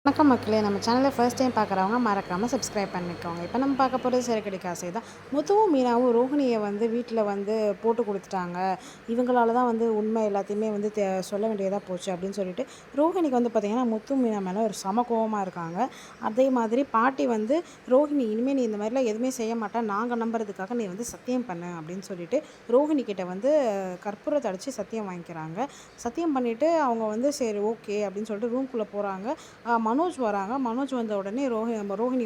வணக்கம் மக்களே, நம்ம சேனலை ஃபர்ஸ்ட் டைம் பார்க்குறவங்க மறக்காமல் சப்ஸ்கிரைப் பண்ணிக்கோங்க. இப்போ நம்ம பார்க்க போகிறது சிறகடிக்க ஆசை தான். முத்துவும் மீனாவும் ரோஹிணியை வீட்டில் போட்டு கொடுத்துட்டாங்க. இவங்களால தான் உண்மை எல்லாத்தையுமே சொல்ல வேண்டியதாக போச்சு அப்படின்னு சொல்லிட்டு ரோஹிணிக்கு பார்த்திங்கன்னா முத்து மீனா மேலே ஒரு சம கோவமாக இருக்காங்க. அதே மாதிரி பாட்டி ரோஹிணி இனிமேல் நீ இந்த மாதிரிலாம் எதுவுமே செய்ய மாட்டேன், நாங்கள் நம்புறதுக்காக நீ சத்தியம் பண்ணு அப்படின்னு சொல்லிட்டு ரோஹிணி கிட்ட கற்பூரத்தை அடித்து சத்தியம் வாங்கிக்கிறாங்க. சத்தியம் பண்ணிவிட்டு அவங்க சரி ஓகே அப்படின்னு சொல்லிட்டு ரூம்குள்ளே போகிறாங்க. மனோஜ் வராங்க. மனோஜ் வந்த உடனே ரோஹிணி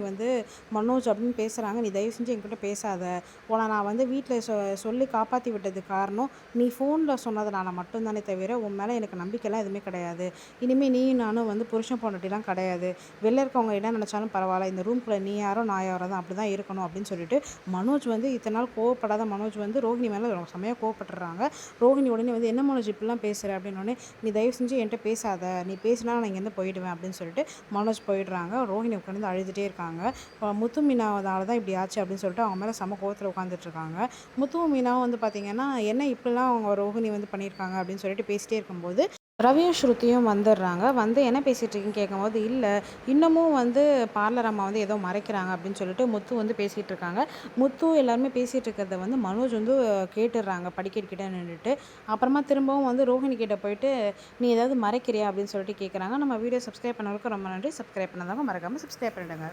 மனோஜ் அப்படின்னு பேசுகிறாங்க. நீ தயவு செஞ்சு என்கிட்ட பேசாத, உன்னை நான் வீட்டில் சொல்லி காப்பாற்றி விட்டதுக்கு காரணம் நீ ஃபோனில் சொன்னதுனால மட்டும்தானே தவிர உன் மேலே எனக்கு நம்பிக்கைலாம் எதுவுமே கிடையாது. இனிமேல் நீயும் நானும் புருஷன் பொண்டாட்டிலாம் கிடையாது. வெளில இருக்கவங்க என்ன நினச்சாலும் பரவாயில்ல, இந்த ரூம்குள்ளே நீ யாரோ நான் யாரோ தான், அப்படி தான் இருக்கணும் அப்படின்னு சொல்லிட்டு மனோஜ் இத்தனை நாள் கோவப்படாத மனோஜ் ரோஹிணி மேலே செம்மையாக கோவப்பட்டுறாங்க. ரோஹிணி உடனே என்ன மனோஜ் இப்படிலாம் பேசுகிற அப்படின்னோடனே நீ தயவு செஞ்சு என்கிட்ட பேசாத, நீ பேசினா நான் இங்கேருந்து போயிடுவேன் அப்படின்னு சொல்லிட்டு மனோஜ் போயிடுறாங்க. ரோஹிணி உட்காந்து அழுதுகிட்டே இருக்காங்க. முத்து மீனாவதால தான் இப்படி ஆச்சு அப்படின்னு சொல்லிட்டு அவங்க மேலே செம கோவத்தில் உட்காந்துட்ருக்காங்க. முத்துவும் மீனாவும் பார்த்திங்கன்னா என்ன இப்படிலாம் அவங்க ரோஹிணி பண்ணியிருக்காங்க அப்படின்னு சொல்லிட்டு பேசிகிட்டே இருக்கும்போது ரவியும் ஸ்ருதியும் வந்துடுறாங்க. என்ன பேசிகிட்டு இருக்கீங்கன்னு கேட்கும்போது இல்லை இன்னமும் பார்லர் அம்மா ஏதோ மறைக்கிறாங்க அப்படின்னு சொல்லிட்டு முத்து பேசிகிட்டு இருக்காங்க. முத்து எல்லாருமே பேசிகிட்டு இருக்கிறத மனோஜ் கேட்டுடுறாங்க படிக்கட்டுக்கிட்ட நின்றுட்டு. அப்புறமா திரும்பவும் ரோஹிணி கிட்ட போயிட்டு நீ ஏதாவது மறைக்கிறியா அப்படின்னு சொல்லிட்டு கேட்குறாங்க. நம்ம வீடியோ சப்ஸ்கிரைப் பண்ணவங்களுக்கு ரொம்ப நன்றி. சப்ஸ்கிரைப் பண்ணாதவங்க மறக்காமல் சப்ஸ்கிரைப் பண்ணிடுங்க.